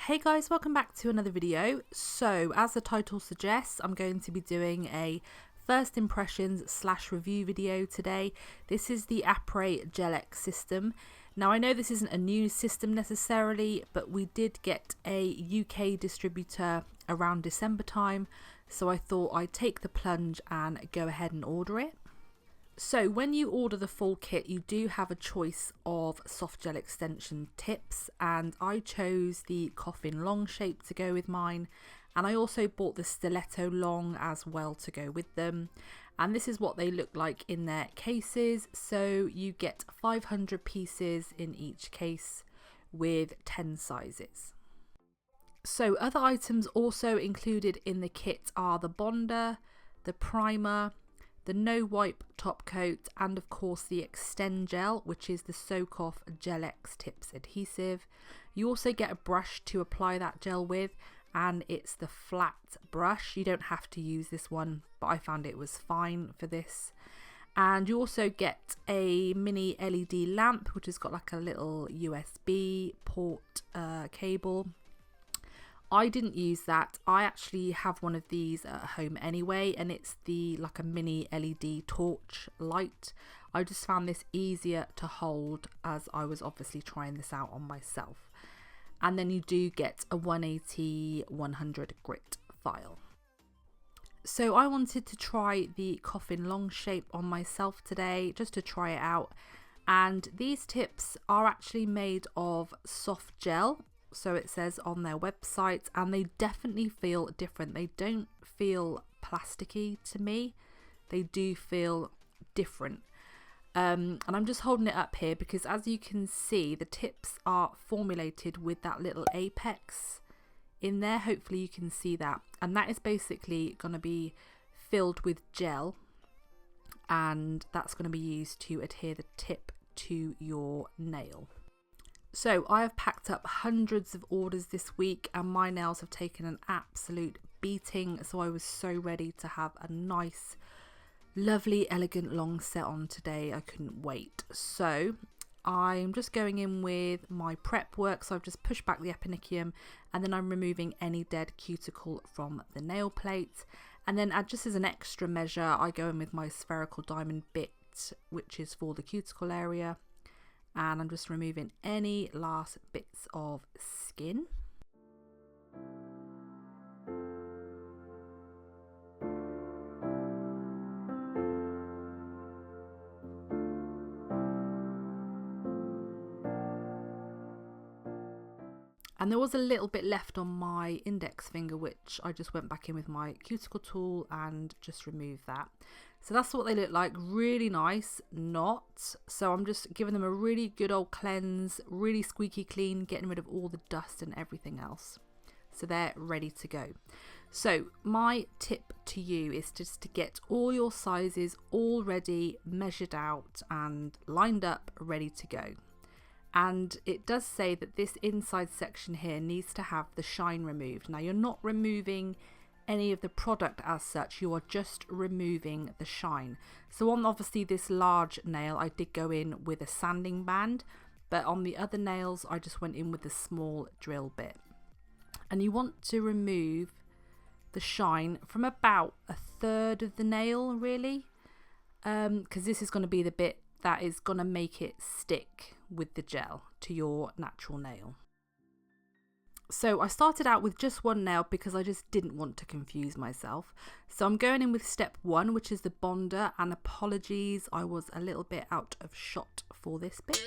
Hey guys, welcome back to another video. So as the title suggests, I'm going to be doing a first impressions / review video today. This is the Aprés Gel X system. Now I know this isn't a new system necessarily, but we did get a UK distributor around December time, so I thought I'd take the plunge and go ahead and order it. So when you order the full kit, you do have a choice of soft gel extension tips, and I chose the Coffin long shape to go with mine, and I also bought the stiletto long as well to go with them. And this is what they look like in their cases. So you get 500 pieces in each case with 10 sizes. So other items also included in the kit are the bonder, the primer, the no wipe top coat, and of course the extend gel, which is the Soak Off Gel X Tips adhesive. You also get a brush to apply that gel with, and it's the flat brush. You don't have to use this one, but I found it was fine for this. And you also get a mini LED lamp, which has got like a little USB port cable. I didn't use that. I actually have one of these at home anyway, and it's the like a mini LED torch light. I just found this easier to hold as I was obviously trying this out on myself. And then you do get a 180/100 grit file. So I wanted to try the Coffin long shape on myself today, just to try it out. And these tips are actually made of soft gel, so it says on their website, and they definitely feel different. They don't feel plasticky to me. They do feel different. And I'm just holding it up here because, as you can see, the tips are formulated with that little apex in there. Hopefully you can see that. And that is basically going to be filled with gel, and that's going to be used to adhere the tip to your nail. So I have packed up hundreds of orders this week, and my nails have taken an absolute beating. So I was so ready to have a nice, lovely, elegant long set on today. I couldn't wait. So I'm just going in with my prep work. So I've just pushed back the eponychium, and then I'm removing any dead cuticle from the nail plate. And then just as an extra measure, I go in with my spherical diamond bit, which is for the cuticle area. And I'm just removing any last bits of skin. And there was a little bit left on my index finger, which I just went back in with my cuticle tool and just removed that. So that's what they look like. Really nice knots. So I'm just giving them a really good old cleanse, really squeaky clean, getting rid of all the dust and everything else. So they're ready to go. So my tip to you is just to get all your sizes already measured out and lined up, ready to go. And it does say that this inside section here needs to have the shine removed. Now you're not removing any of the product as such, you are just removing the shine. So on obviously this large nail, I did go in with a sanding band, but on the other nails, I just went in with a small drill bit. And you want to remove the shine from about 1/3 of the nail, really, because this is going to be the bit that is going to make it stick with the gel to your natural nail. So I started out with just one nail because I just didn't want to confuse myself. So I'm going in with step 1, which is the bonder, and apologies, I was a little bit out of shot for this bit.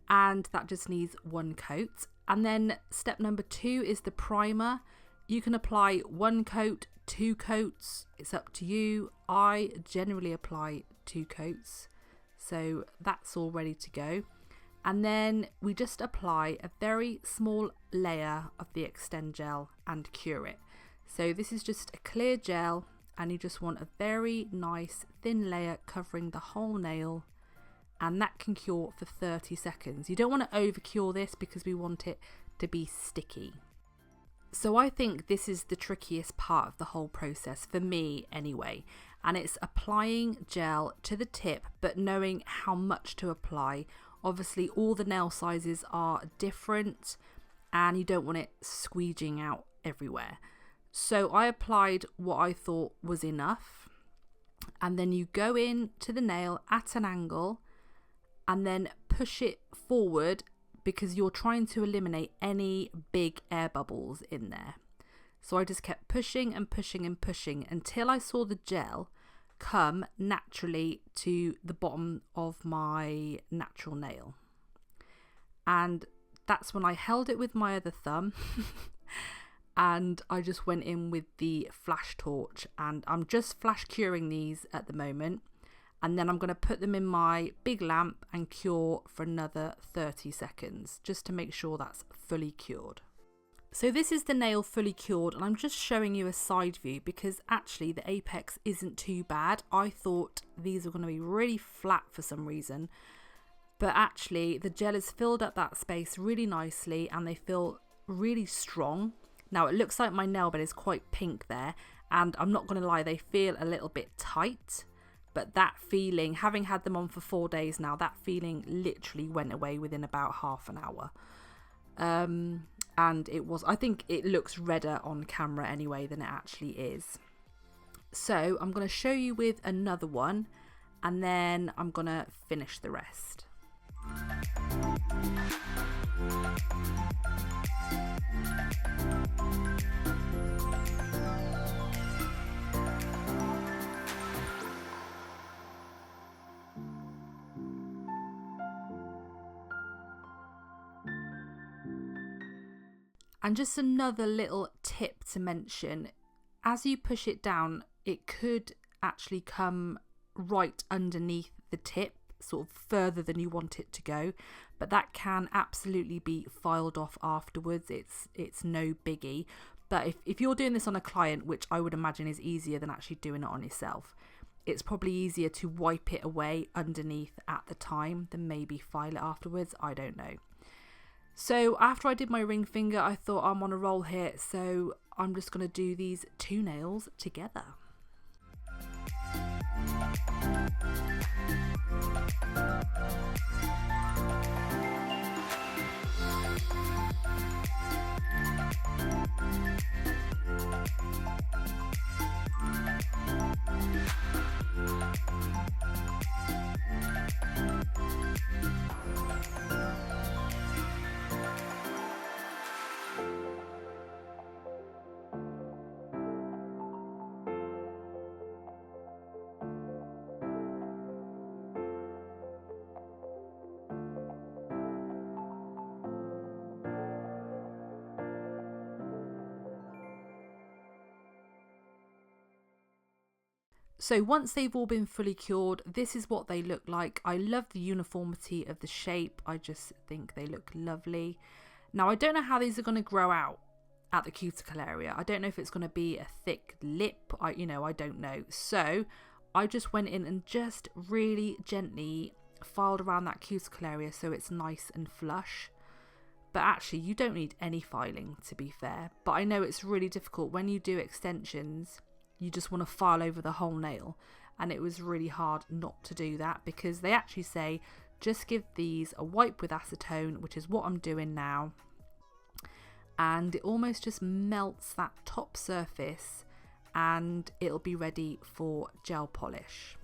And that just needs one coat. And then step number 2 is the primer. You can apply 1 coat, 2 coats, it's up to you. I generally apply 2 coats. So that's all ready to go. And then we just apply a very small layer of the extend gel and cure it. So this is just a clear gel, and you just want a very nice thin layer covering the whole nail, and that can cure for 30 seconds. You don't want to over cure this because we want it to be sticky. So I think this is the trickiest part of the whole process, for me anyway, and it's applying gel to the tip but knowing how much to apply. Obviously all the nail sizes are different, and you don't want it squeegeing out everywhere. So I applied what I thought was enough, and then you go in to the nail at an angle and then push it forward because you're trying to eliminate any big air bubbles in there. So I just kept pushing and pushing and pushing until I saw the gel come naturally to the bottom of my natural nail. And that's when I held it with my other thumb and I just went in with the flash torch, and I'm just flash curing these at the moment, and then I'm going to put them in my big lamp and cure for another 30 seconds just to make sure that's fully cured. So this is the nail fully cured, and I'm just showing you a side view because actually the apex isn't too bad. I thought these were going to be really flat for some reason, but actually the gel has filled up that space really nicely and they feel really strong. Now it looks like my nail bed is quite pink there, and I'm not going to lie, they feel a little bit tight, but that feeling, having had them on for 4 days now, that feeling literally went away within about half an hour. And it was, I think it looks redder on camera anyway than it actually is. So I'm going to show you with another one, and then I'm going to finish the rest. And just another little tip to mention, as you push it down, it could actually come right underneath the tip, sort of further than you want it to go, but that can absolutely be filed off afterwards. It's no biggie. But if you're doing this on a client, which I would imagine is easier than actually doing it on yourself, it's probably easier to wipe it away underneath at the time than maybe file it afterwards. I don't know. So after I did my ring finger, I thought I'm on a roll here, so I'm just going to do these 2 nails together. So once they've all been fully cured, this is what they look like. I love the uniformity of the shape. I just think they look lovely. Now, I don't know how these are going to grow out at the cuticle area. I don't know if it's going to be a thick lip. I don't know. So I just went in and just really gently filed around that cuticle area so it's nice and flush. But actually, you don't need any filing, to be fair. But I know it's really difficult when you do extensions. You just want to file over the whole nail, and it was really hard not to do that because they actually say just give these a wipe with acetone, which is what I'm doing now, and it almost just melts that top surface and it'll be ready for gel polish.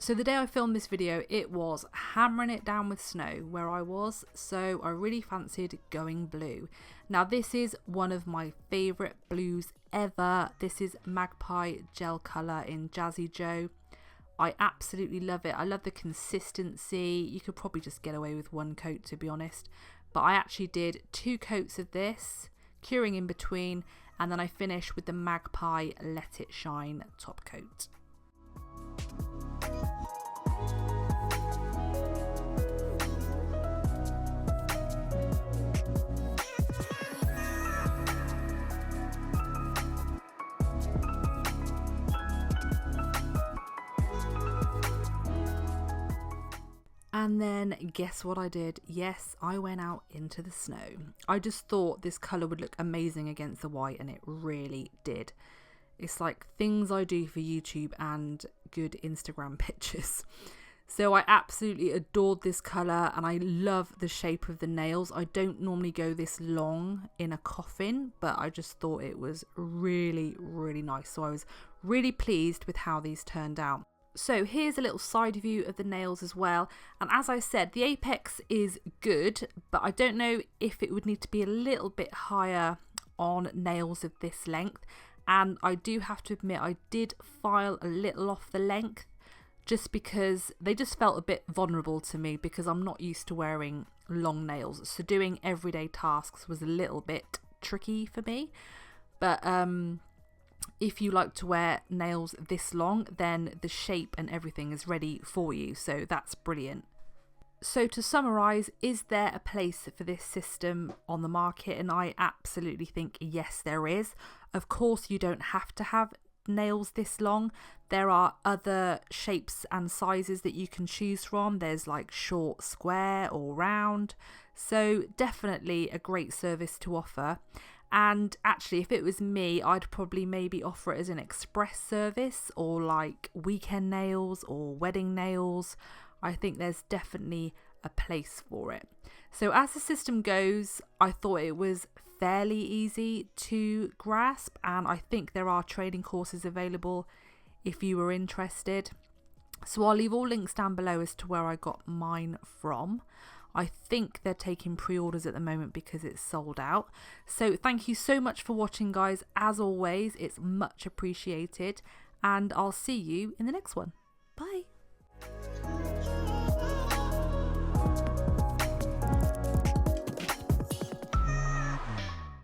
So the day I filmed this video, it was hammering it down with snow where I was, so I really fancied going blue. Now this is one of my favourite blues ever. This is Magpie gel colour in Jazzy Joe. I absolutely love it. I love the consistency. You could probably just get away with 1 coat, to be honest, but I actually did 2 coats of this, curing in between, and then I finished with the Magpie Let It Shine top coat. And then guess what I did? Yes, I went out into the snow. I just thought this colour would look amazing against the white, and it really did. It's like things I do for YouTube and good Instagram pictures. So I absolutely adored this colour and I love the shape of the nails. I don't normally go this long in a coffin, but I just thought it was really, really nice. So I was really pleased with how these turned out. So here's a little side view of the nails as well. And as I said, the apex is good, but I don't know if it would need to be a little bit higher on nails of this length. And I do have to admit, I did file a little off the length, just because they just felt a bit vulnerable to me because I'm not used to wearing long nails. So doing everyday tasks was a little bit tricky for me. But if you like to wear nails this long, then the shape and everything is ready for you. So that's brilliant. So to summarise, is there a place for this system on the market? And I absolutely think yes, there is. Of course, you don't have to have nails this long. There are other shapes and sizes that you can choose from. There's like short, square or round. So definitely a great service to offer. And actually, if it was me, I'd probably maybe offer it as an express service or like weekend nails or wedding nails. I think there's definitely a place for it. So as the system goes, I thought it was fairly easy to grasp, and I think there are training courses available if you were interested. So I'll leave all links down below as to where I got mine from. I think they're taking pre-orders at the moment because it's sold out. So thank you so much for watching, guys. As always, it's much appreciated, and I'll see you in the next one. Bye.